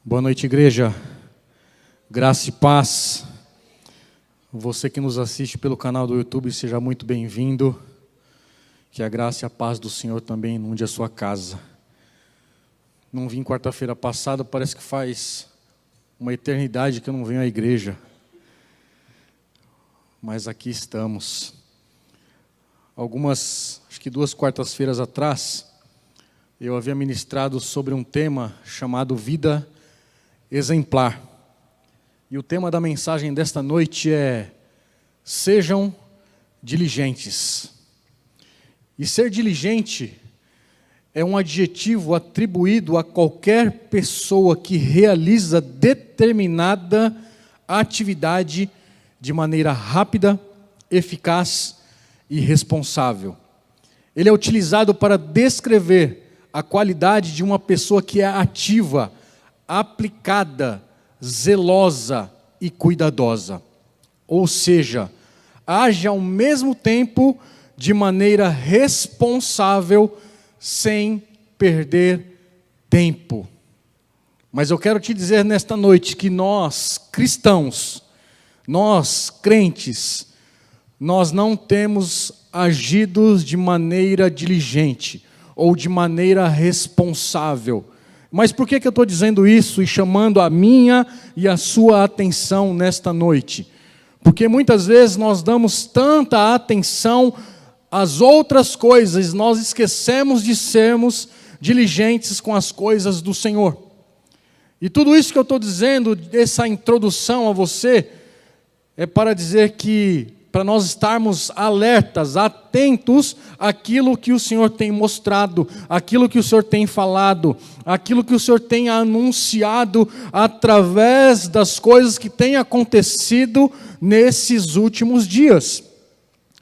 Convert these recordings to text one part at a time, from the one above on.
Boa noite, igreja. Graça e paz. Você que nos assiste pelo canal do YouTube, seja muito bem-vindo. Que a graça e a paz do Senhor também inunde a sua casa. Não vim quarta-feira passada, parece que faz uma eternidade que eu não venho à igreja. Mas aqui estamos. Acho que 2 quartas-feiras atrás, eu havia ministrado sobre um tema chamado Vida Exemplar. E o tema da mensagem desta noite é: sejam diligentes. E ser diligente é um adjetivo atribuído a qualquer pessoa que realiza determinada atividade de maneira rápida, eficaz e responsável. Ele é utilizado para descrever a qualidade de uma pessoa que é ativa, aplicada, zelosa e cuidadosa. Ou seja, age ao mesmo tempo de maneira responsável, sem perder tempo. Mas eu quero te dizer nesta noite que nós, cristãos, nós, crentes, nós não temos agido de maneira diligente ou de maneira responsável. Mas por que eu estou dizendo isso e chamando a minha e a sua atenção nesta noite? Porque muitas vezes nós damos tanta atenção às outras coisas, nós esquecemos de sermos diligentes com as coisas do Senhor. E tudo isso que eu estou dizendo, essa introdução a você, é para dizer que, para nós estarmos alertas, atentos àquilo que o Senhor tem mostrado, àquilo que o Senhor tem falado, àquilo que o Senhor tem anunciado através das coisas que têm acontecido nesses últimos dias.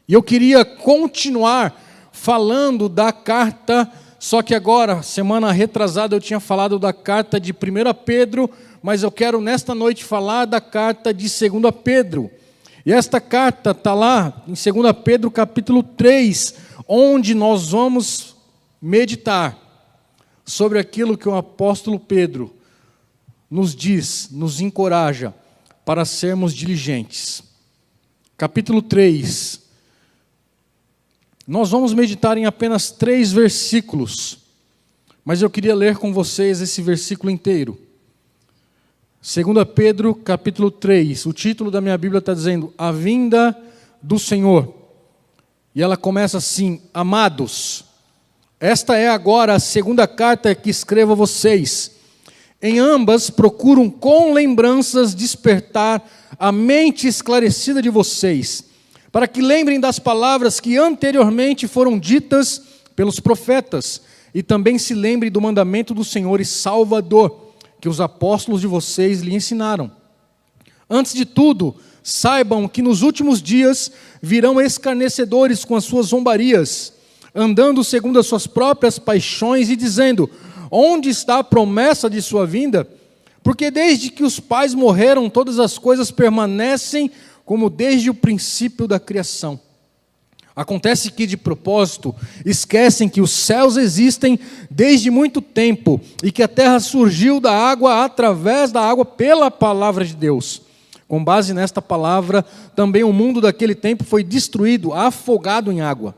E eu queria continuar falando da carta, só que agora, semana retrasada, eu tinha falado da carta de 1 Pedro, mas eu quero nesta noite falar da carta de 2 Pedro. E esta carta está lá em 2 Pedro capítulo 3, onde nós vamos meditar sobre aquilo que o apóstolo Pedro nos diz, nos encoraja para sermos diligentes. Capítulo 3. Nós vamos meditar em apenas 3 versículos, mas eu queria ler com vocês esse versículo inteiro. 2 Pedro, capítulo 3, o título da minha Bíblia está dizendo, a vinda do Senhor. E ela começa assim, amados, esta é agora a segunda carta que escrevo a vocês. Em ambas procuram com lembranças despertar a mente esclarecida de vocês, para que lembrem das palavras que anteriormente foram ditas pelos profetas, e também se lembrem do mandamento do Senhor e Salvador, que os apóstolos de vocês lhe ensinaram. Antes de tudo, saibam que nos últimos dias virão escarnecedores com as suas zombarias, andando segundo as suas próprias paixões e dizendo, onde está a promessa de sua vinda? Porque desde que os pais morreram, todas as coisas permanecem como desde o princípio da criação. Acontece que, de propósito, esquecem que os céus existem desde muito tempo e que a terra surgiu da água, através da água, pela palavra de Deus. Com base nesta palavra, também o mundo daquele tempo foi destruído, afogado em água.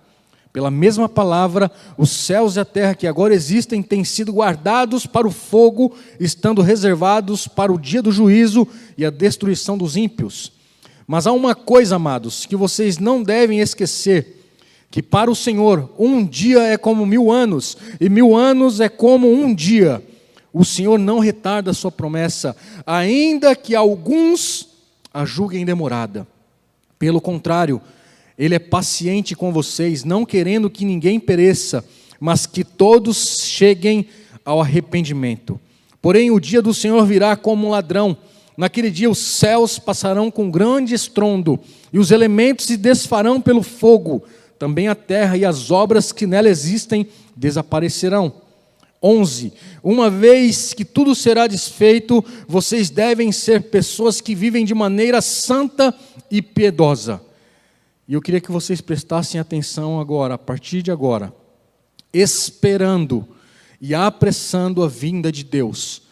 Pela mesma palavra, os céus e a terra que agora existem têm sido guardados para o fogo, estando reservados para o dia do juízo e a destruição dos ímpios. Mas há uma coisa, amados, que vocês não devem esquecer, que para o Senhor um dia é como 1000 anos, e 1000 anos é como um dia. O Senhor não retarda a sua promessa, ainda que alguns a julguem demorada. Pelo contrário, Ele é paciente com vocês, não querendo que ninguém pereça, mas que todos cheguem ao arrependimento. Porém, o dia do Senhor virá como um ladrão. Naquele dia os céus passarão com grande estrondo, e os elementos se desfarão pelo fogo. Também a terra e as obras que nela existem desaparecerão. 11. Uma vez que tudo será desfeito, vocês devem ser pessoas que vivem de maneira santa e piedosa. E eu queria que vocês prestassem atenção agora, a partir de agora, esperando e apressando a vinda de Deus,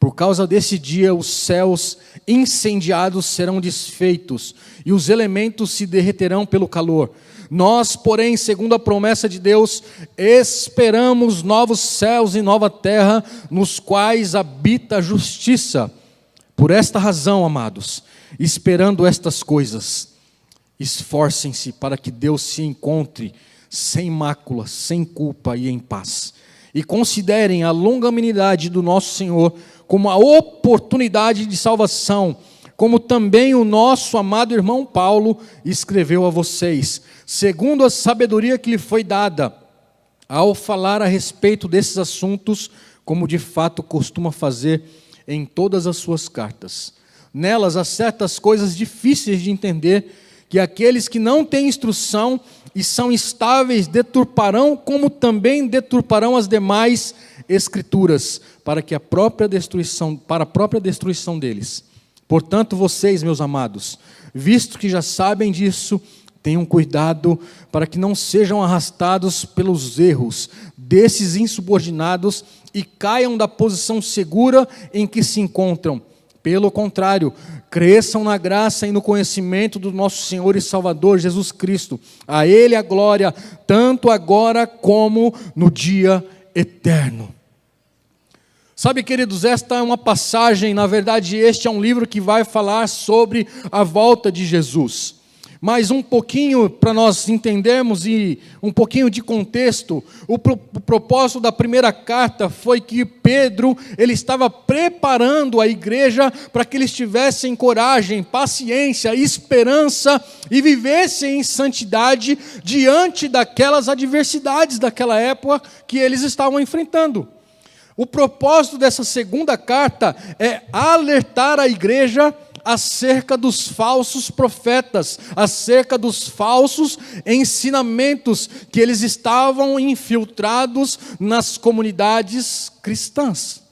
Por causa desse dia, os céus incendiados serão desfeitos, e os elementos se derreterão pelo calor. Nós, porém, segundo a promessa de Deus, esperamos novos céus e nova terra, nos quais habita a justiça. Por esta razão, amados, esperando estas coisas, esforcem-se para que Deus se encontre sem mácula, sem culpa e em paz. E considerem a longanimidade do nosso Senhor como a oportunidade de salvação, como também o nosso amado irmão Paulo escreveu a vocês, segundo a sabedoria que lhe foi dada, ao falar a respeito desses assuntos, como de fato costuma fazer em todas as suas cartas. Nelas há certas coisas difíceis de entender, que aqueles que não têm instrução e são instáveis deturparão, como também deturparão as demais escrituras, para a própria destruição deles. Portanto, vocês, meus amados, visto que já sabem disso, tenham cuidado para que não sejam arrastados pelos erros desses insubordinados e caiam da posição segura em que se encontram. Pelo contrário, cresçam na graça e no conhecimento do nosso Senhor e Salvador Jesus Cristo. A Ele a glória, tanto agora como no dia eterno. Sabe, queridos, esta é uma passagem, na verdade, este é um livro que vai falar sobre a volta de Jesus. Mas um pouquinho para nós entendermos e um pouquinho de contexto, o propósito da primeira carta foi que Pedro, ele estava preparando a igreja para que eles tivessem coragem, paciência, esperança e vivessem em santidade diante daquelas adversidades daquela época que eles estavam enfrentando. O propósito dessa segunda carta é alertar a igreja acerca dos falsos profetas, acerca dos falsos ensinamentos que eles estavam infiltrados nas comunidades cristãs.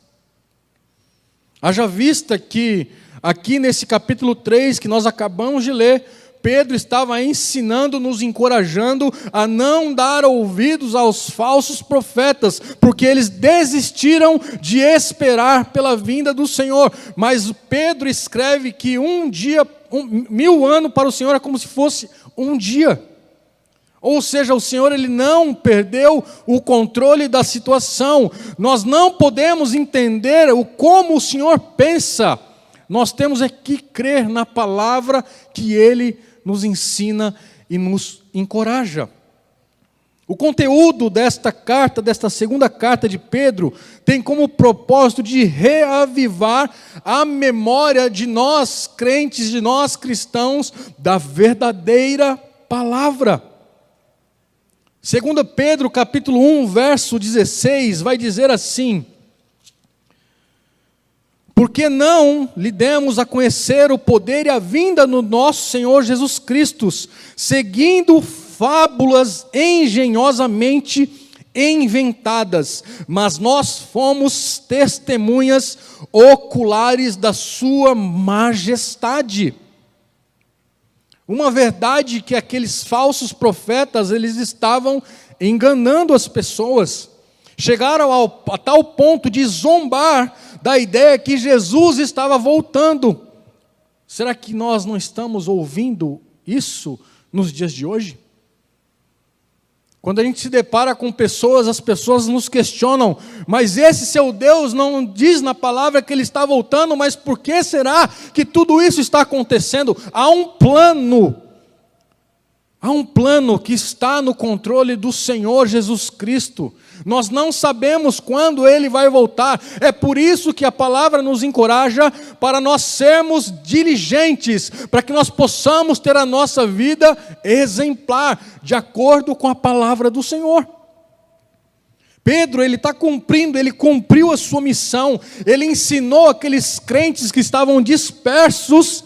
Haja vista que aqui nesse capítulo 3 que nós acabamos de ler, Pedro estava ensinando, nos encorajando a não dar ouvidos aos falsos profetas, porque eles desistiram de esperar pela vinda do Senhor. Mas Pedro escreve que 1000 anos para o Senhor é como se fosse um dia. Ou seja, o Senhor ele não perdeu o controle da situação. Nós não podemos entender como o Senhor pensa. Nós temos é que crer na palavra que Ele nos ensina e nos encoraja. O conteúdo desta carta, desta segunda carta de Pedro, tem como propósito de reavivar a memória de nós crentes, de nós cristãos, da verdadeira palavra. 2 Pedro capítulo 1, verso 16, vai dizer assim: porque não lhe demos a conhecer o poder e a vinda do nosso Senhor Jesus Cristo, seguindo fábulas engenhosamente inventadas, mas nós fomos testemunhas oculares da sua majestade. Uma verdade que aqueles falsos profetas, eles estavam enganando as pessoas. Chegaram a tal ponto de zombar da ideia que Jesus estava voltando. Será que nós não estamos ouvindo isso nos dias de hoje? Quando a gente se depara com pessoas, as pessoas nos questionam, mas esse seu Deus não diz na palavra que Ele está voltando, mas por que será que tudo isso está acontecendo? Há um plano que está no controle do Senhor Jesus Cristo. Nós não sabemos quando Ele vai voltar. É por isso que a palavra nos encoraja para nós sermos diligentes, para que nós possamos ter a nossa vida exemplar, de acordo com a palavra do Senhor. Pedro, ele cumpriu a sua missão. Ele ensinou aqueles crentes que estavam dispersos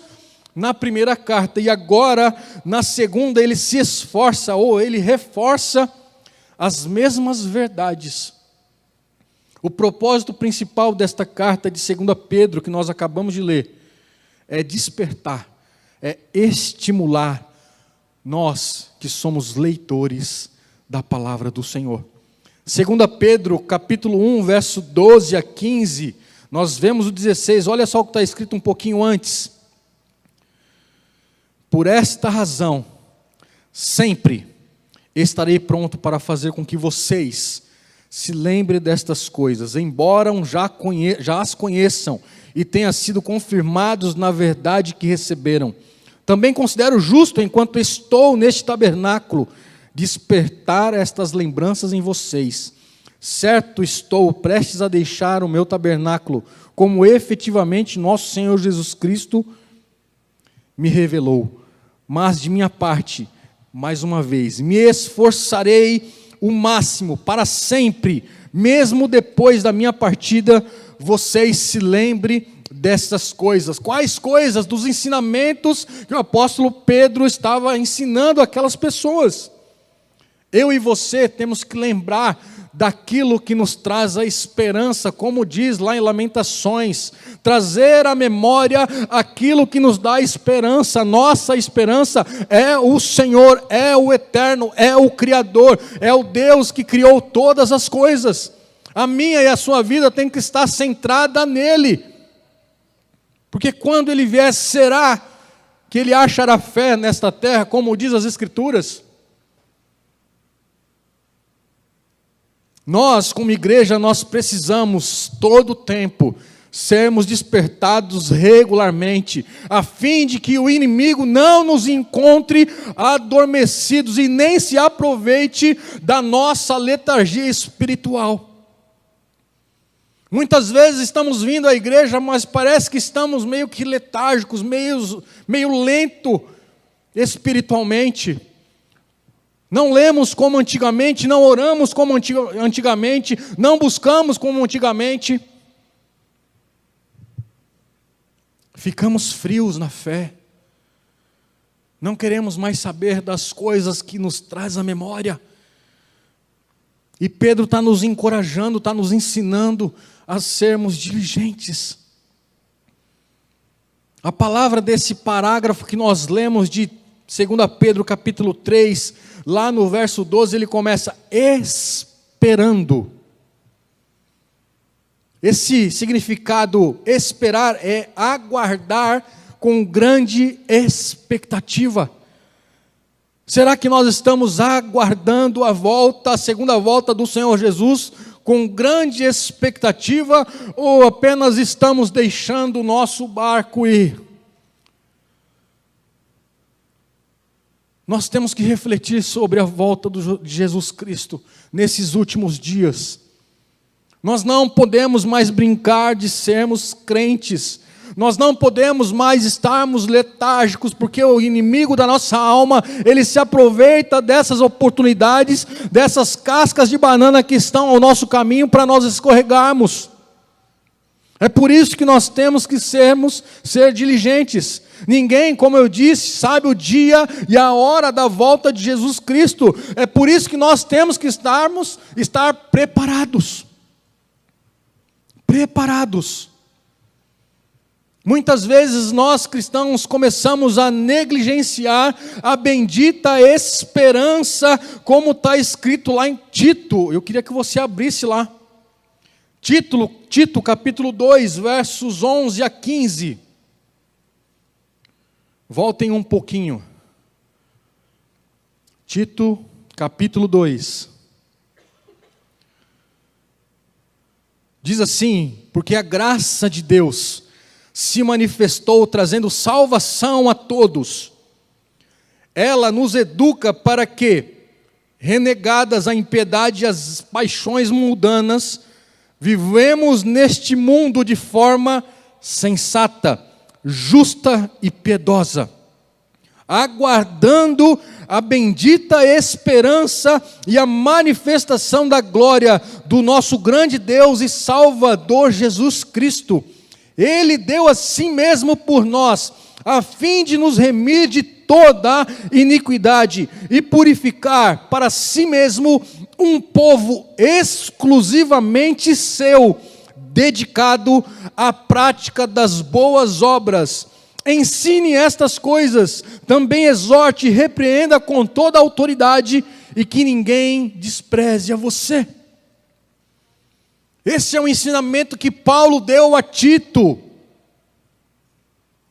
na primeira carta, e agora, na segunda, ele se esforça, ou ele reforça as mesmas verdades. O propósito principal desta carta de 2 Pedro, que nós acabamos de ler, é despertar, é estimular nós que somos leitores da palavra do Senhor. 2 Pedro, capítulo 1, verso 12 a 15, nós vemos o 16, olha só o que está escrito um pouquinho antes. Por esta razão, sempre estarei pronto para fazer com que vocês se lembrem destas coisas, embora já as conheçam e tenham sido confirmados na verdade que receberam. Também considero justo, enquanto estou neste tabernáculo, despertar estas lembranças em vocês. Certo, estou prestes a deixar o meu tabernáculo, como efetivamente nosso Senhor Jesus Cristo me revelou. Mas de minha parte, mais uma vez, me esforçarei o máximo para sempre, mesmo depois da minha partida, vocês se lembrem dessas coisas. Quais coisas? Dos ensinamentos que o apóstolo Pedro estava ensinando aquelas pessoas. Eu e você temos que lembrar daquilo que nos traz a esperança, como diz lá em Lamentações, trazer à memória aquilo que nos dá esperança. Nossa esperança é o Senhor, é o Eterno, é o Criador, é o Deus que criou todas as coisas. A minha e a sua vida tem que estar centrada nele, porque quando ele vier, será que ele achará fé nesta terra, como diz as Escrituras? Nós, como igreja, nós precisamos todo o tempo sermos despertados regularmente, a fim de que o inimigo não nos encontre adormecidos e nem se aproveite da nossa letargia espiritual. Muitas vezes estamos vindo à igreja, mas parece que estamos meio que letárgicos, meio lento espiritualmente. Não lemos como antigamente, não oramos como antigamente, não buscamos como antigamente. Ficamos frios na fé. Não queremos mais saber das coisas que nos traz a memória. E Pedro está nos encorajando, está nos ensinando a sermos diligentes. A palavra desse parágrafo que nós lemos de 2 Pedro capítulo 3, lá no verso 12, ele começa esperando. Esse significado, esperar, é aguardar com grande expectativa. Será que nós estamos aguardando a segunda volta do Senhor Jesus com grande expectativa, ou apenas estamos deixando o nosso barco ir? Nós temos que refletir sobre a volta de Jesus Cristo nesses últimos dias. Nós não podemos mais brincar de sermos crentes. Nós não podemos mais estarmos letárgicos, porque o inimigo da nossa alma, ele se aproveita dessas oportunidades, dessas cascas de banana que estão ao nosso caminho para nós escorregarmos. É por isso que nós temos que ser diligentes. Ninguém, como eu disse, sabe o dia e a hora da volta de Jesus Cristo. É por isso que nós temos que estar preparados. Preparados. Muitas vezes nós cristãos começamos a negligenciar a bendita esperança, como está escrito lá em Tito. Eu queria que você abrisse lá. Tito capítulo 2, versos 11 a 15. Voltem um pouquinho. Tito capítulo 2. Diz assim: porque a graça de Deus se manifestou trazendo salvação a todos. Ela nos educa para que, renegadas a impiedade e as paixões mundanas, vivemos neste mundo de forma sensata, justa e piedosa, aguardando a bendita esperança e a manifestação da glória do nosso grande Deus e Salvador Jesus Cristo. Ele deu a si mesmo por nós, a fim de nos remir de toda iniquidade e purificar para si mesmo um povo exclusivamente seu, dedicado à prática das boas obras. Ensine estas coisas, também exorte e repreenda com toda a autoridade, e que ninguém despreze a você. Esse é o ensinamento que Paulo deu a Tito.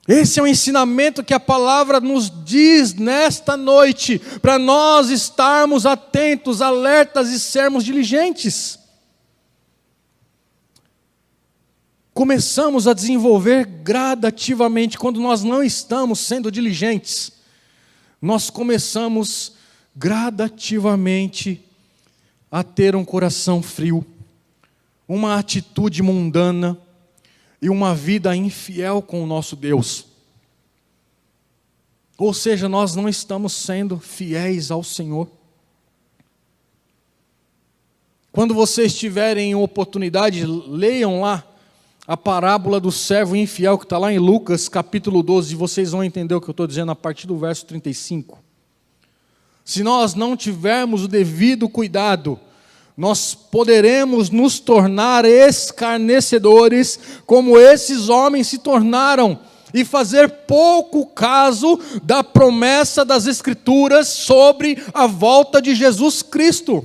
Esse é o ensinamento que a palavra nos diz nesta noite, para nós estarmos atentos, alertas e sermos diligentes. Começamos a desenvolver gradativamente, quando nós não estamos sendo diligentes, nós começamos gradativamente a ter um coração frio, uma atitude mundana e uma vida infiel com o nosso Deus. Ou seja, nós não estamos sendo fiéis ao Senhor. Quando vocês tiverem oportunidade, leiam lá a parábola do servo infiel, que está lá em Lucas capítulo 12, e vocês vão entender o que eu estou dizendo a partir do verso 35. Se nós não tivermos o devido cuidado, nós poderemos nos tornar escarnecedores, como esses homens se tornaram, e fazer pouco caso da promessa das Escrituras sobre a volta de Jesus Cristo.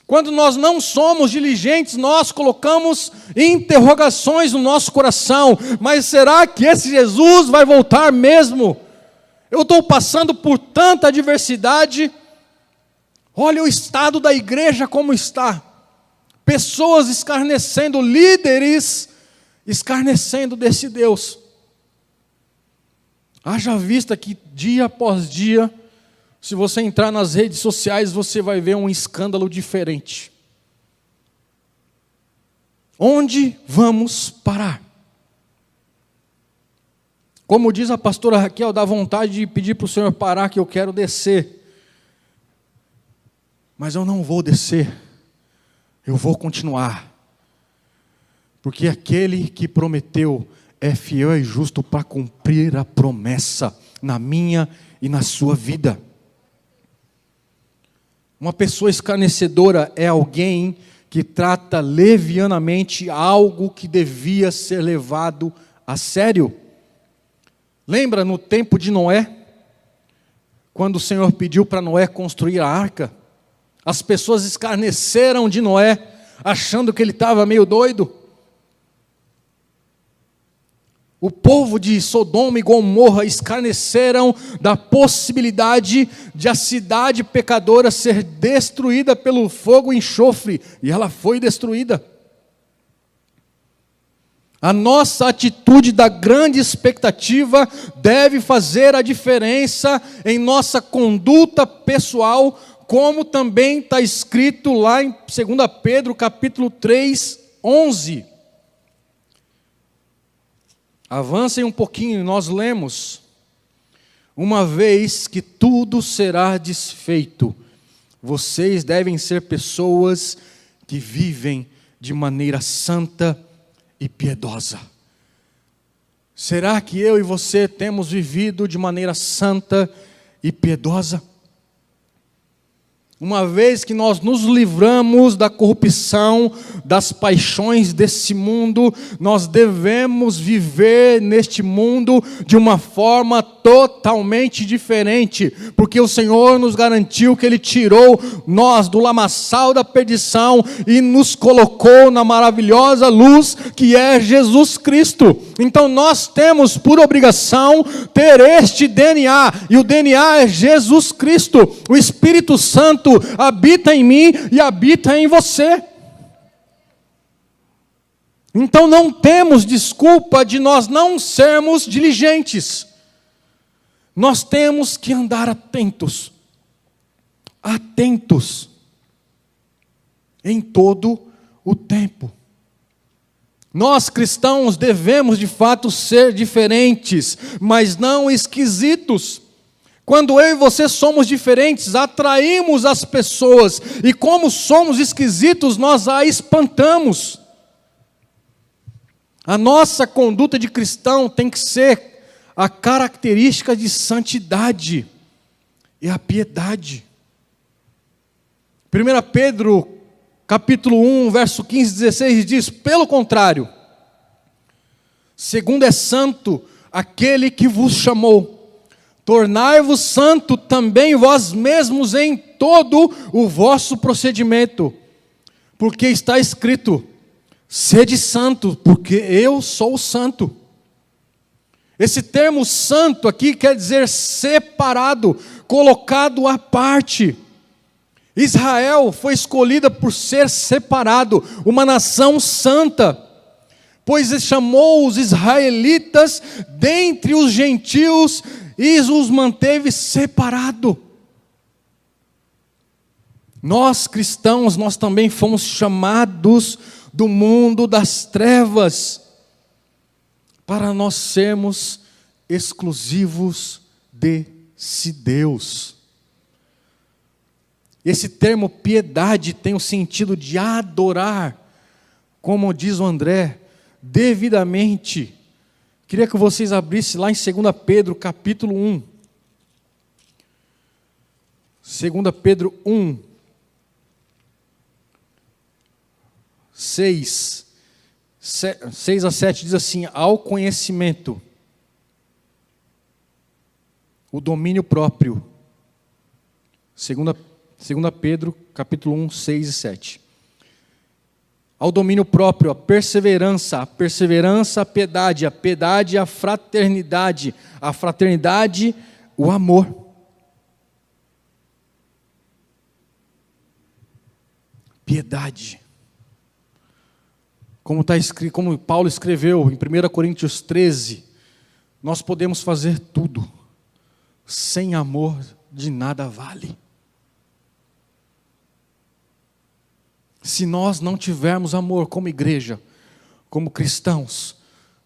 Quando nós não somos diligentes, nós colocamos interrogações no nosso coração. Mas será que esse Jesus vai voltar mesmo? Eu estou passando por tanta adversidade. Olha o estado da igreja como está. Pessoas escarnecendo, líderes escarnecendo desse Deus. Haja vista que dia após dia, se você entrar nas redes sociais, você vai ver um escândalo diferente. Onde vamos parar? Como diz a pastora Raquel, dá vontade de pedir para o Senhor parar, que eu quero descer. Mas eu não vou descer, eu vou continuar. Porque aquele que prometeu é fiel e justo para cumprir a promessa na minha e na sua vida. Uma pessoa escarnecedora é alguém que trata levianamente algo que devia ser levado a sério. Lembra no tempo de Noé? Quando o Senhor pediu para Noé construir a arca? As pessoas escarneceram de Noé, achando que ele estava meio doido. O povo de Sodoma e Gomorra escarneceram da possibilidade de a cidade pecadora ser destruída pelo fogo e enxofre, e ela foi destruída. A nossa atitude da grande expectativa deve fazer a diferença em nossa conduta pessoal, como também está escrito lá em 2 Pedro capítulo 3, 11. Avancem um pouquinho, nós lemos: uma vez que tudo será desfeito, vocês devem ser pessoas que vivem de maneira santa e piedosa. Será que eu e você temos vivido de maneira santa e piedosa? Uma vez que nós nos livramos da corrupção, das paixões desse mundo, nós devemos viver neste mundo de uma forma totalmente diferente, porque o Senhor nos garantiu que Ele tirou nós do lamaçal da perdição e nos colocou na maravilhosa luz que é Jesus Cristo. Então nós temos por obrigação ter este DNA, e o DNA é Jesus Cristo. O Espírito Santo habita em mim e habita em você. Então não temos desculpa de nós não sermos diligentes. Nós temos que andar atentos, em todo o tempo. Nós cristãos devemos de fato ser diferentes, mas não esquisitos. Quando eu e você somos diferentes, atraímos as pessoas, e como somos esquisitos, nós a espantamos. A nossa conduta de cristão tem que ser a característica de santidade e a piedade. 1 Pedro, capítulo 1, verso 15 e 16 diz: pelo contrário, segundo é santo aquele que vos chamou, tornai-vos santo também vós mesmos em todo o vosso procedimento, Porque está escrito: sede santo, porque eu sou santo. Esse termo santo aqui quer dizer separado, colocado à parte. Israel foi escolhida por ser separado, uma nação santa, pois ele chamou os israelitas dentre os gentios e os manteve separado. Nós cristãos, nós também fomos chamados do mundo das trevas, para nós sermos exclusivos desse Deus. Esse termo piedade tem o sentido de adorar, como diz o André, devidamente. Queria que vocês abrissem lá em 2 Pedro, capítulo 1. 2 Pedro 1, 6 a 7 diz assim: ao conhecimento, o domínio próprio. 2 Pedro, capítulo 1, 6 e 7. Ao domínio próprio, a perseverança, a piedade, a fraternidade, o amor. Piedade. Como está escrito, como Paulo escreveu em 1 Coríntios 13, nós podemos fazer tudo, sem amor de nada vale. Se nós não tivermos amor como igreja, como cristãos,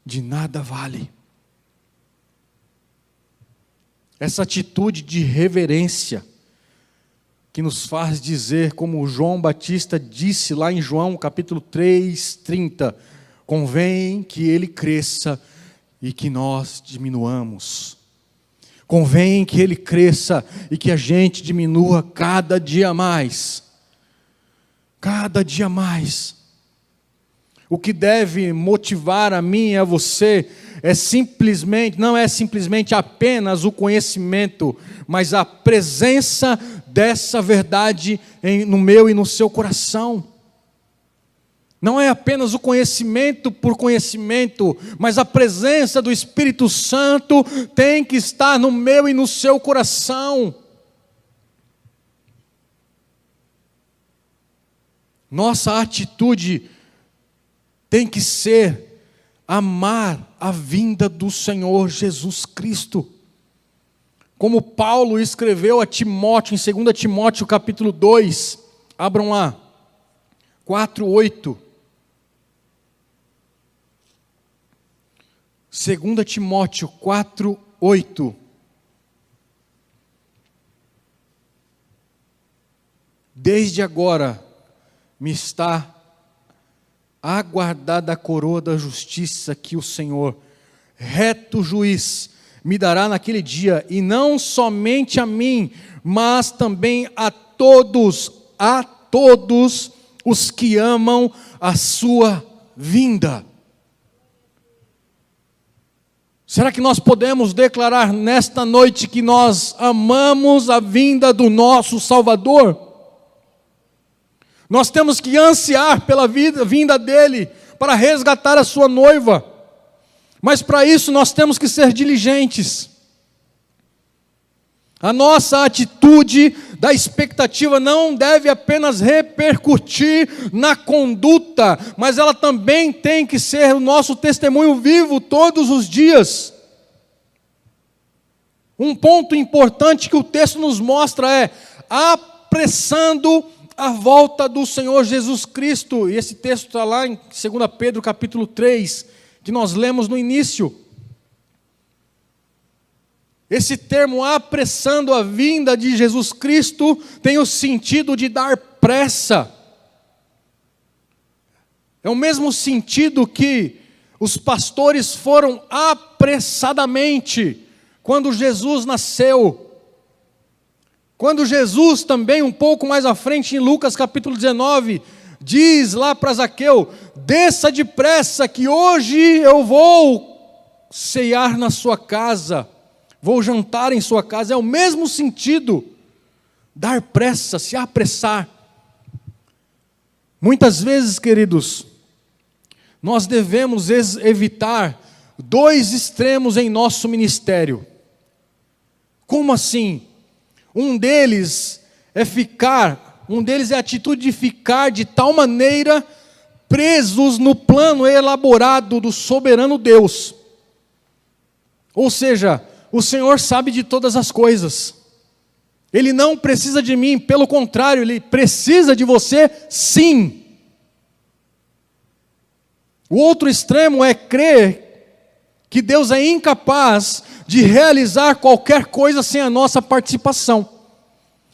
de nada vale. Essa atitude de reverência, que nos faz dizer, como João Batista disse lá em João capítulo 3, 30, convém que ele cresça e que nós diminuamos. Convém que ele cresça e que a gente diminua cada dia mais. Cada dia mais. O que deve motivar a mim e a você não é simplesmente apenas o conhecimento, mas a presença dessa verdade no meu e no seu coração. Não é apenas o conhecimento por conhecimento, mas a presença do Espírito Santo tem que estar no meu e no seu coração. Nossa atitude tem que ser amar a vinda do Senhor Jesus Cristo. Como Paulo escreveu a Timóteo, em 2 Timóteo capítulo 2, abram lá, 4:8. 2 Timóteo 4:8. Desde agora me está aguardada a coroa da justiça que o Senhor, reto juiz, me dará naquele dia, e não somente a mim, mas também a todos os que amam a sua vinda. Será que nós podemos declarar nesta noite que nós amamos a vinda do nosso Salvador? Nós temos que ansiar pela vinda dele, para resgatar a sua noiva. Mas para isso nós temos que ser diligentes. A nossa atitude da expectativa não deve apenas repercutir na conduta, mas ela também tem que ser o nosso testemunho vivo todos os dias. Um ponto importante que o texto nos mostra é apressando a volta do Senhor Jesus Cristo. E esse texto está lá em 2 Pedro capítulo 3, que nós lemos no início. Esse termo apressando a vinda de Jesus Cristo tem o sentido de dar pressa. É o mesmo sentido que os pastores foram apressadamente quando Jesus nasceu. Quando Jesus também, um pouco mais à frente, em Lucas capítulo 19, diz lá para Zaqueu: desça depressa que hoje eu vou ceiar na sua casa, vou jantar em sua casa. É o mesmo sentido, dar pressa, se apressar. Muitas vezes, queridos, nós devemos evitar dois extremos em nosso ministério. Como assim? Um deles é a atitude de ficar de tal maneira presos no plano elaborado do soberano Deus. Ou seja, o Senhor sabe de todas as coisas. Ele não precisa de mim, pelo contrário, Ele precisa de você, sim. O outro extremo é crer que Deus é incapaz de realizar qualquer coisa sem a nossa participação.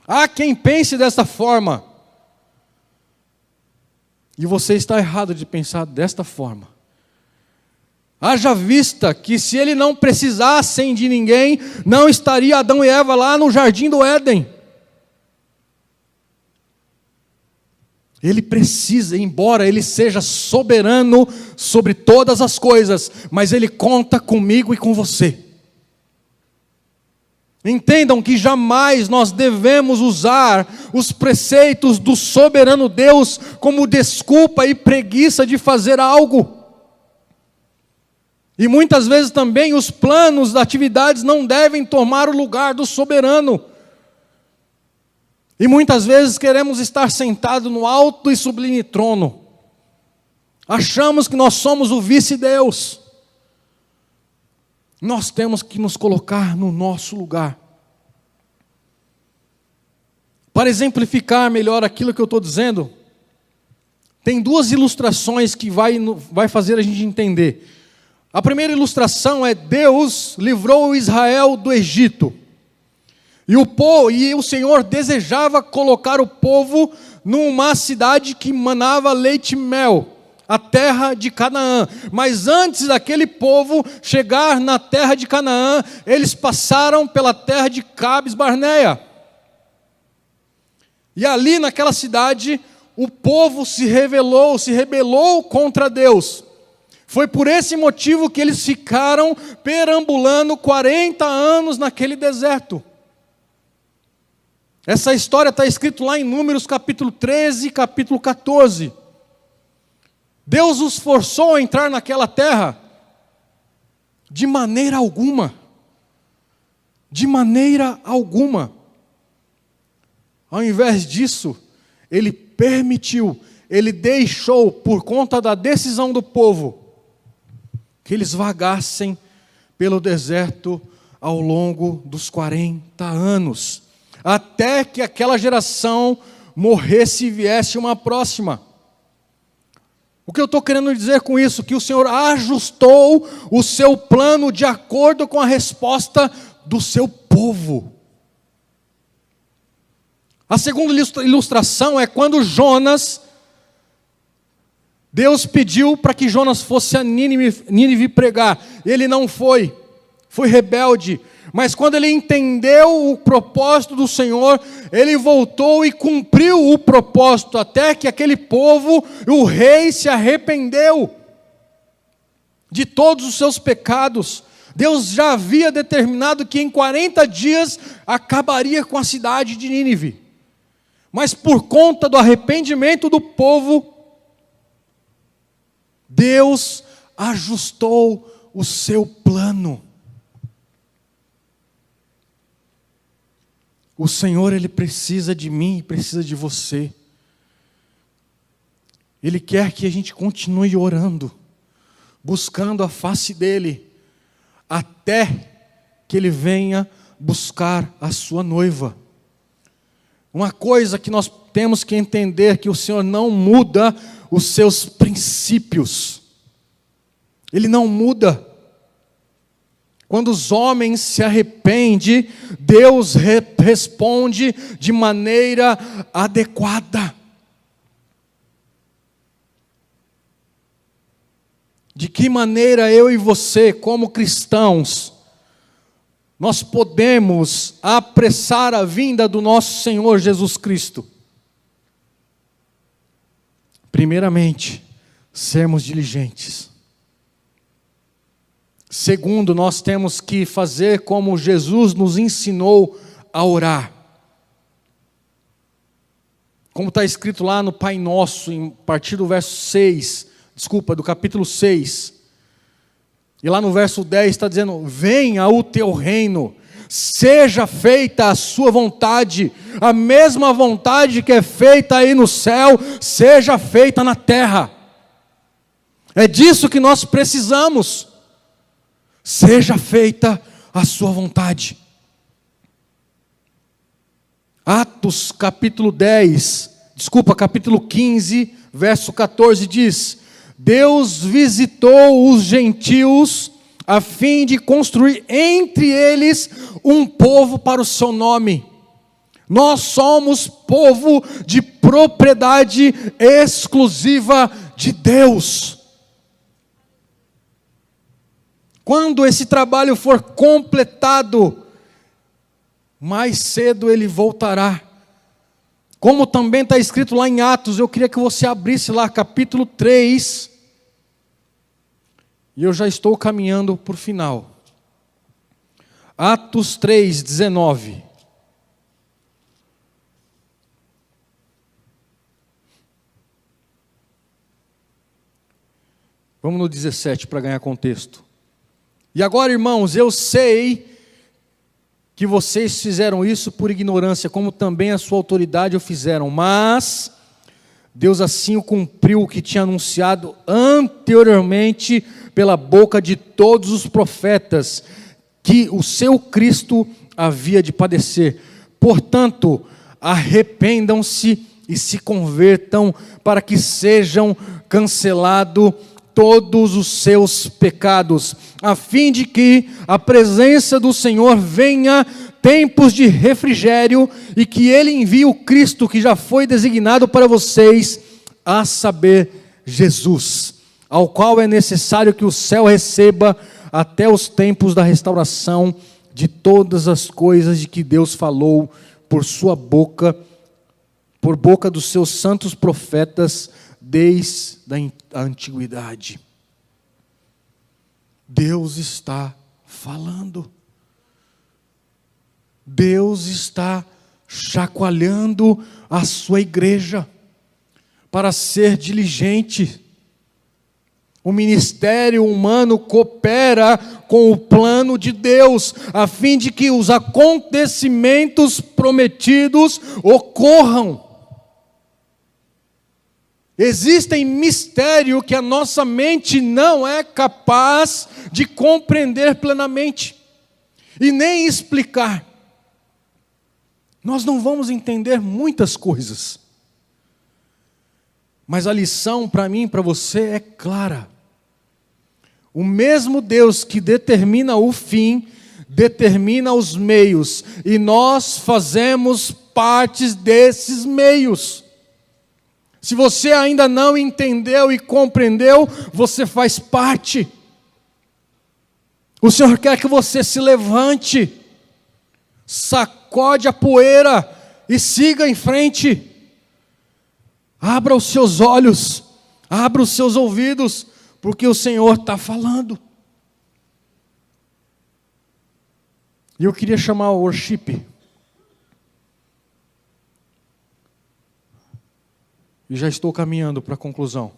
Há quem pense dessa forma. E você está errado de pensar desta forma. Haja vista que se Ele não precisassem de ninguém, não estaria Adão e Eva lá no jardim do Éden. Ele precisa, embora Ele seja soberano sobre todas as coisas, mas Ele conta comigo e com você. Entendam que jamais nós devemos usar os preceitos do soberano Deus como desculpa e preguiça de fazer algo. E muitas vezes também os planos, as atividades não devem tomar o lugar do soberano. E muitas vezes queremos estar sentados no alto e sublime trono. Achamos que nós somos o vice-deus. Nós temos que nos colocar no nosso lugar. Para exemplificar melhor aquilo que eu estou dizendo, tem duas ilustrações que vai fazer a gente entender. A primeira ilustração é: Deus livrou Israel do Egito. E o Senhor desejava colocar o povo numa cidade que manava leite e mel, a terra de Canaã. Mas antes daquele povo chegar na terra de Canaã, eles passaram pela terra de Cades Barneia. E ali naquela cidade, o povo se rebelou contra Deus. Foi por esse motivo que eles ficaram perambulando 40 anos naquele deserto. Essa história está escrita lá em Números capítulo 13 e capítulo 14. Deus os forçou a entrar naquela terra? De maneira alguma. De maneira alguma. Ao invés disso, Ele permitiu, Ele deixou, por conta da decisão do povo, que eles vagassem pelo deserto ao longo dos 40 anos. Até que aquela geração morresse e viesse uma próxima. O que eu estou querendo dizer com isso? Que o Senhor ajustou o seu plano de acordo com a resposta do seu povo. A segunda ilustração é quando Deus pediu para que Jonas fosse a Nínive pregar. Ele não foi rebelde. Mas quando ele entendeu o propósito do Senhor, ele voltou e cumpriu o propósito, até que aquele povo, o rei, se arrependeu de todos os seus pecados. Deus já havia determinado que em 40 dias acabaria com a cidade de Nínive. Mas por conta do arrependimento do povo, Deus ajustou o seu plano. O Senhor, Ele precisa de mim e precisa de você. Ele quer que a gente continue orando, buscando a face dEle, até que Ele venha buscar a sua noiva. Uma coisa que nós temos que entender, que o Senhor não muda os seus princípios. Ele não muda. Quando os homens se arrependem, Deus responde de maneira adequada. De que maneira eu e você, como cristãos, nós podemos apressar a vinda do nosso Senhor Jesus Cristo? Primeiramente, sermos diligentes. Segundo, nós temos que fazer como Jesus nos ensinou a orar. como está escrito lá no Pai Nosso, a partir do verso 6, do capítulo 6. E lá no verso 10 está dizendo: venha o teu reino, seja feita a sua vontade, a mesma vontade que é feita aí no céu, seja feita na terra. É disso que nós precisamos. Seja feita a sua vontade. Atos capítulo 15, verso 14 diz: Deus visitou os gentios a fim de construir entre eles um povo para o seu nome. Nós somos povo de propriedade exclusiva de Deus. Quando esse trabalho for completado, mais cedo ele voltará. Como também está escrito lá em Atos, eu queria que você abrisse lá capítulo 3. E eu já estou caminhando para o final. Atos 3, 19. Vamos no 17 para ganhar contexto. E agora, irmãos, eu sei que vocês fizeram isso por ignorância, como também a sua autoridade o fizeram, mas Deus assim o cumpriu, o que tinha anunciado anteriormente pela boca de todos os profetas, que o seu Cristo havia de padecer. Portanto, arrependam-se e se convertam, para que sejam cancelados todos os seus pecados, a fim de que a presença do Senhor venha tempos de refrigério, e que Ele envie o Cristo que já foi designado para vocês, a saber, Jesus, ao qual é necessário que o céu receba até os tempos da restauração de todas as coisas de que Deus falou por sua boca, por boca dos seus santos profetas, desde a antiguidade. Deus está falando. Deus está chacoalhando a sua igreja para ser diligente. O ministério humano coopera com o plano de Deus, a fim de que os acontecimentos prometidos ocorram. Existem mistérios que a nossa mente não é capaz de compreender plenamente e nem explicar. Nós não vamos entender muitas coisas, mas a lição para mim e para você é clara. O mesmo Deus que determina o fim, determina os meios, e nós fazemos parte desses meios. Se você ainda não entendeu e compreendeu, você faz parte. O Senhor quer que você se levante, sacode a poeira e siga em frente. Abra os seus olhos, abra os seus ouvidos, porque o Senhor está falando. E eu queria chamar o worship. E já estou caminhando para a conclusão.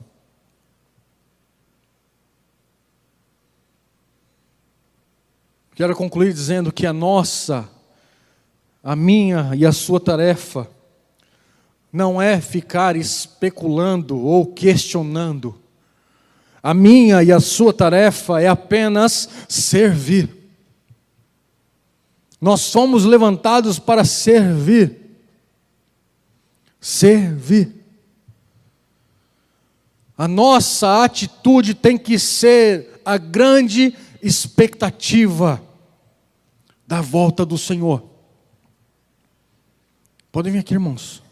Quero concluir dizendo que a minha e a sua tarefa não é ficar especulando ou questionando. A minha e a sua tarefa é apenas servir. Nós somos levantados para servir. Servir. A nossa atitude tem que ser a grande expectativa da volta do Senhor. Podem vir aqui, irmãos.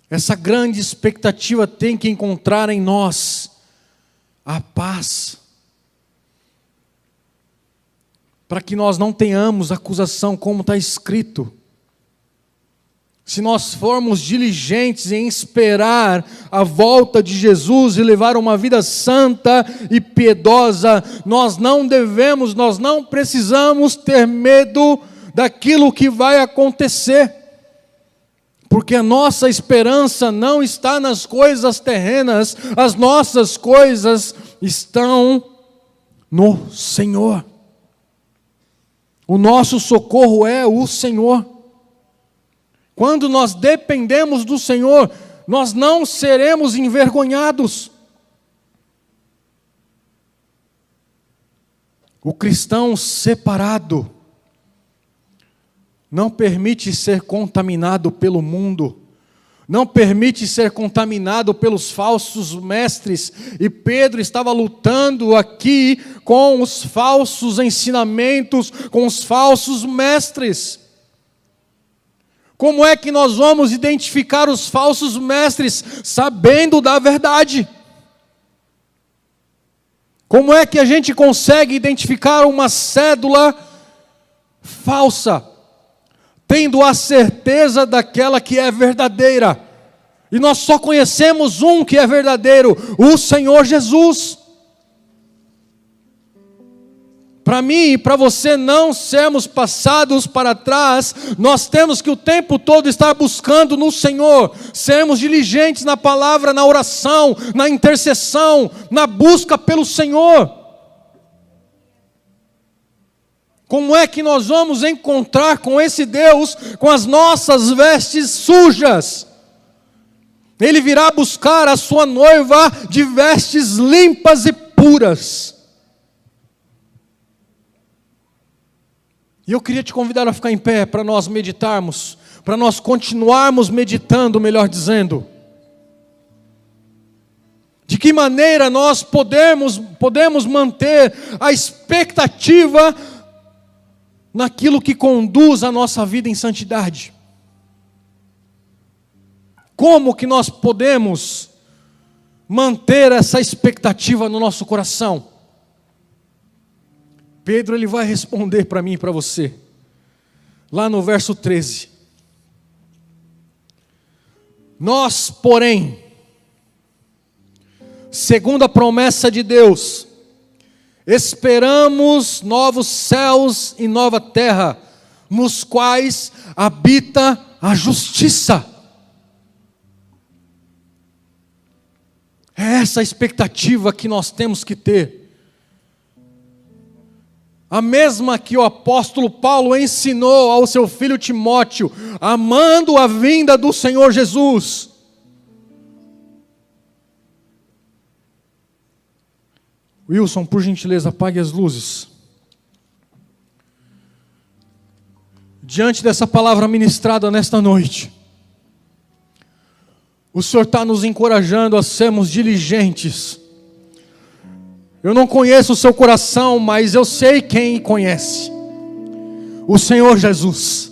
Essa grande expectativa tem que encontrar em nós a paz, para que nós não tenhamos acusação, como está escrito. Se nós formos diligentes em esperar a volta de Jesus e levar uma vida santa e piedosa, nós não precisamos ter medo daquilo que vai acontecer. Porque a nossa esperança não está nas coisas terrenas, as nossas coisas estão no Senhor. O nosso socorro é o Senhor. Quando nós dependemos do Senhor, nós não seremos envergonhados. O cristão separado não permite ser contaminado pelo mundo, não permite ser contaminado pelos falsos mestres, e Pedro estava lutando aqui com os falsos ensinamentos, com os falsos mestres. Como é que nós vamos identificar os falsos mestres? Sabendo da verdade. Como é que a gente consegue identificar uma cédula falsa? Tendo a certeza daquela que é verdadeira. E nós só conhecemos um que é verdadeiro, o Senhor Jesus. Para mim e para você não sermos passados para trás, nós temos que o tempo todo estar buscando no Senhor, sermos diligentes na palavra, na oração, na intercessão, na busca pelo Senhor. Como é que nós vamos encontrar com esse Deus com as nossas vestes sujas? Ele virá buscar a sua noiva de vestes limpas e puras. E eu queria te convidar a ficar em pé para nós meditarmos, para nós continuarmos meditando, melhor dizendo. De que maneira nós podemos manter a expectativa naquilo que conduz a nossa vida em santidade. Como que nós podemos manter essa expectativa no nosso coração? Pedro ele vai responder para mim e para você, lá no verso 13. Nós, porém, segundo a promessa de Deus, esperamos novos céus e nova terra, nos quais habita a justiça. É essa a expectativa que nós temos que ter. A mesma que o apóstolo Paulo ensinou ao seu filho Timóteo, amando a vinda do Senhor Jesus. Wilson, por gentileza, apague as luzes. Diante dessa palavra ministrada nesta noite, o Senhor está nos encorajando a sermos diligentes. Eu não conheço o seu coração, mas eu sei quem conhece. O Senhor Jesus.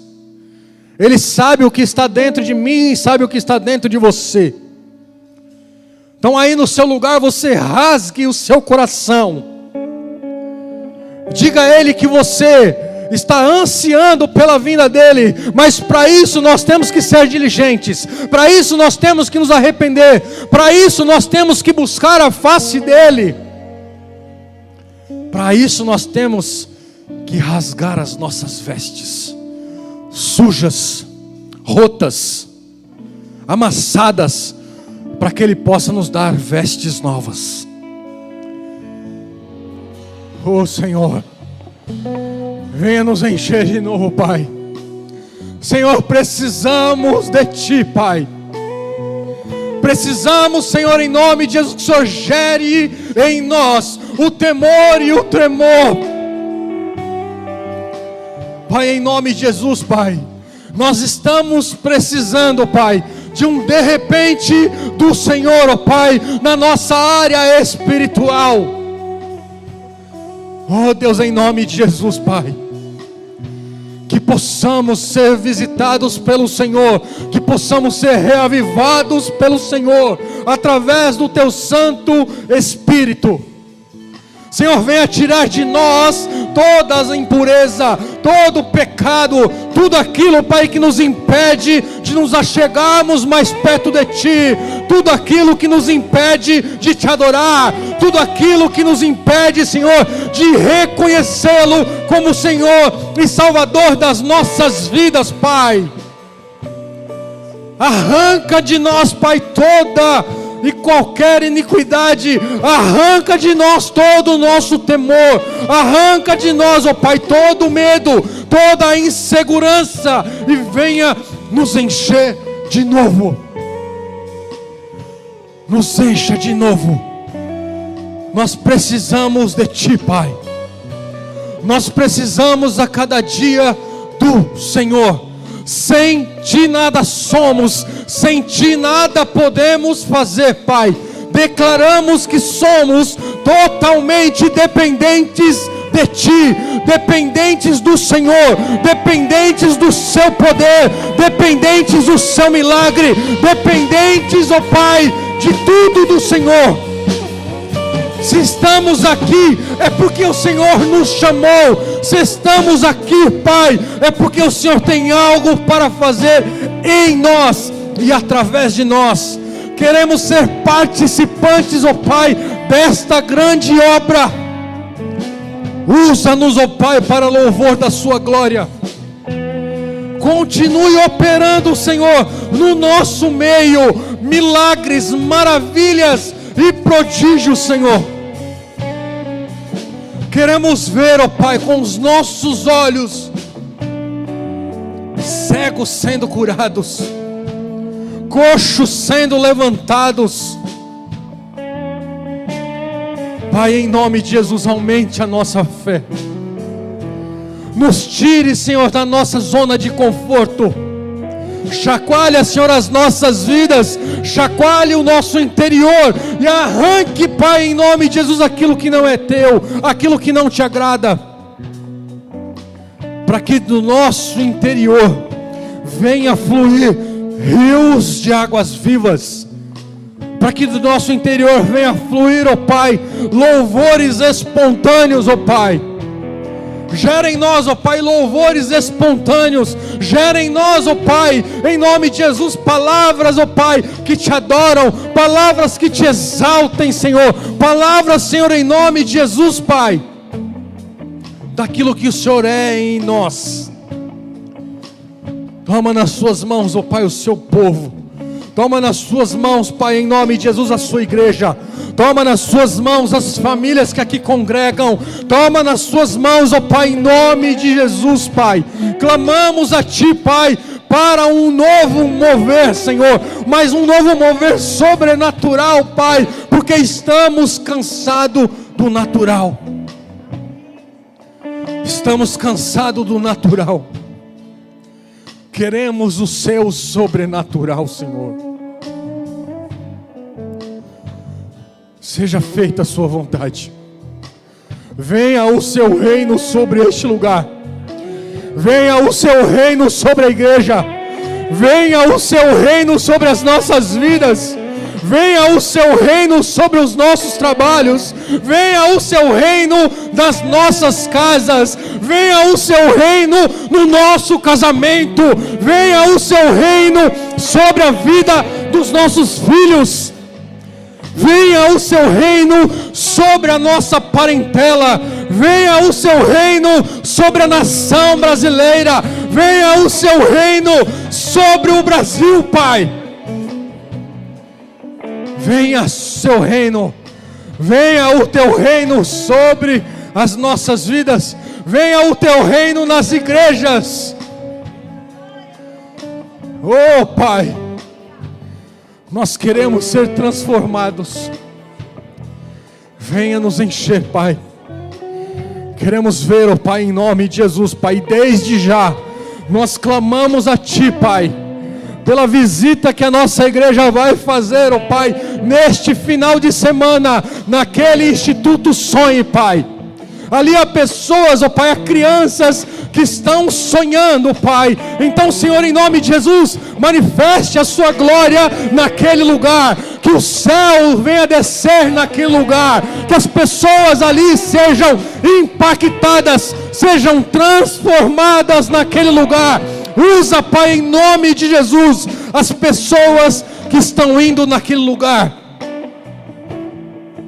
Ele sabe o que está dentro de mim e sabe o que está dentro de você. Então aí no seu lugar você rasgue o seu coração. Diga a Ele que você está ansiando pela vinda dEle. Mas para isso nós temos que ser diligentes. Para isso nós temos que nos arrepender. Para isso nós temos que buscar a face dEle. Para isso nós temos que rasgar as nossas vestes sujas, rotas, amassadas, para que Ele possa nos dar vestes novas. Oh Senhor, venha nos encher de novo, Pai. Senhor, precisamos de Ti, Pai. Precisamos, Senhor, em nome de Jesus, que o Senhor gere em nós o temor e o tremor. Pai, em nome de Jesus, Pai, nós estamos precisando, Pai, de um de repente do Senhor, ó Pai, na nossa área espiritual. Oh Deus, em nome de Jesus, Pai, que possamos ser visitados pelo Senhor, que possamos ser reavivados pelo Senhor, através do Teu Santo Espírito. Senhor, venha tirar de nós toda a impureza, todo o pecado, tudo aquilo, Pai, que nos impede de nos achegarmos mais perto de Ti, tudo aquilo que nos impede de Te adorar, tudo aquilo que nos impede, Senhor, de reconhecê-lo como Senhor e Salvador das nossas vidas, Pai. Arranca de nós, Pai, toda e qualquer iniquidade, arranca de nós todo o nosso temor, arranca de nós, ó Pai, todo o medo, toda a insegurança, e venha nos encher de novo. Nos encha de novo. Nós precisamos de Ti, Pai. Nós precisamos a cada dia do Senhor. Sem Ti nada somos, sem Ti nada podemos fazer, Pai. Declaramos que somos totalmente dependentes de Ti, dependentes do Senhor, dependentes do Seu poder, dependentes do Seu milagre, dependentes, ó Pai, de tudo do Senhor. Se estamos aqui, é porque o Senhor nos chamou. Se estamos aqui, Pai, é porque o Senhor tem algo para fazer em nós e através de nós. Queremos ser participantes, ó Pai, desta grande obra. Usa-nos, ó Pai, para louvor da Sua glória. Continue operando, Senhor, no nosso meio, milagres, maravilhas e prodígios, Senhor. Queremos ver, ó Pai, com os nossos olhos, cegos sendo curados, coxos sendo levantados. Pai, em nome de Jesus, aumente a nossa fé. Nos tire, Senhor, da nossa zona de conforto. Chacoalha, Senhor, as nossas vidas, chacoalhe o nosso interior e arranque, Pai, em nome de Jesus, aquilo que não é Teu, aquilo que não Te agrada, para que do nosso interior venha fluir rios de águas vivas, para que do nosso interior venha fluir, ó Pai, louvores espontâneos, ó Pai. Gera em nós, ó Pai, louvores espontâneos. Gera em nós, ó Pai, em nome de Jesus, palavras, ó Pai, que Te adoram, palavras que Te exaltem, Senhor. Palavras, Senhor, em nome de Jesus, Pai, daquilo que o Senhor é em nós. Toma nas Suas mãos, ó Pai, o Seu povo. Toma nas Suas mãos, Pai, em nome de Jesus, a Sua igreja. Toma nas Suas mãos as famílias que aqui congregam. Toma nas Suas mãos, ó Pai, em nome de Jesus, Pai. Clamamos a Ti, Pai, para um novo mover, Senhor. Mas um novo mover sobrenatural, Pai, porque estamos cansados do natural. Estamos cansados do natural. Queremos o Seu sobrenatural, Senhor. Seja feita a Sua vontade. Venha o Seu reino sobre este lugar. Venha o Seu reino sobre a igreja. Venha o Seu reino sobre as nossas vidas. Venha o Seu reino sobre os nossos trabalhos. Venha o Seu reino nas nossas casas. Venha o Seu reino no nosso casamento. Venha o Seu reino sobre a vida dos nossos filhos. Venha o Seu reino sobre a nossa parentela. Venha o Seu reino sobre a nação brasileira. Venha o Seu reino sobre o Brasil, Pai. Venha o Seu reino. Venha o Teu reino sobre as nossas vidas. Venha o Teu reino nas igrejas. Oh, Pai, nós queremos ser transformados. Venha nos encher, Pai. Queremos ver, oh Pai, em nome de Jesus, Pai. Desde já, nós clamamos a Ti, Pai, pela visita que a nossa igreja vai fazer, oh Pai, neste final de semana, naquele Instituto Sonhe, Pai. Ali há pessoas, ó Pai, há crianças que estão sonhando, Pai. Então, Senhor, em nome de Jesus, manifeste a sua glória naquele lugar. Que o céu venha descer naquele lugar. Que as pessoas ali sejam impactadas, sejam transformadas naquele lugar. Usa, Pai, em nome de Jesus, as pessoas que estão indo naquele lugar.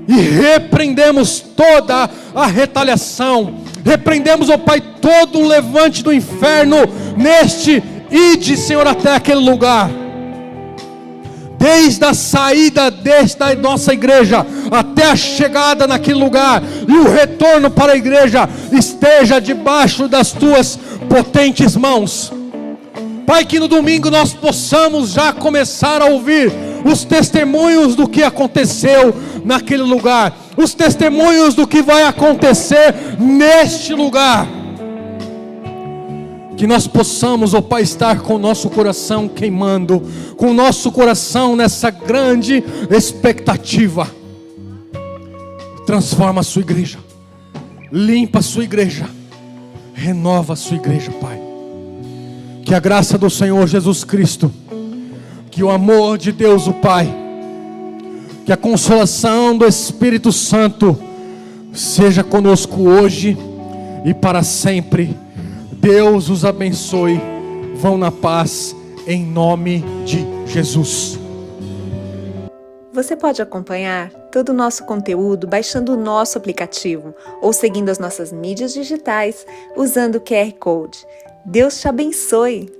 E repreendemos toda a retaliação. Repreendemos, ó Pai, todo o levante do inferno neste ide, Senhor, até aquele lugar. Desde a saída da nossa igreja até a chegada naquele lugar e o retorno para a igreja, esteja debaixo das tuas potentes mãos. Pai, que no domingo nós possamos já começar a ouvir os testemunhos do que aconteceu naquele lugar, os testemunhos do que vai acontecer neste lugar. Que nós possamos, ó Pai, estar com o nosso coração queimando, com o nosso coração nessa grande expectativa. Transforma a sua igreja, limpa a sua igreja, renova a sua igreja, Pai. Que a graça do Senhor Jesus Cristo, que o amor de Deus o Pai, que a consolação do Espírito Santo seja conosco hoje e para sempre. Deus os abençoe. Vão na paz, em nome de Jesus. Você pode acompanhar todo o nosso conteúdo baixando o nosso aplicativo ou seguindo as nossas mídias digitais usando o QR Code. Deus te abençoe!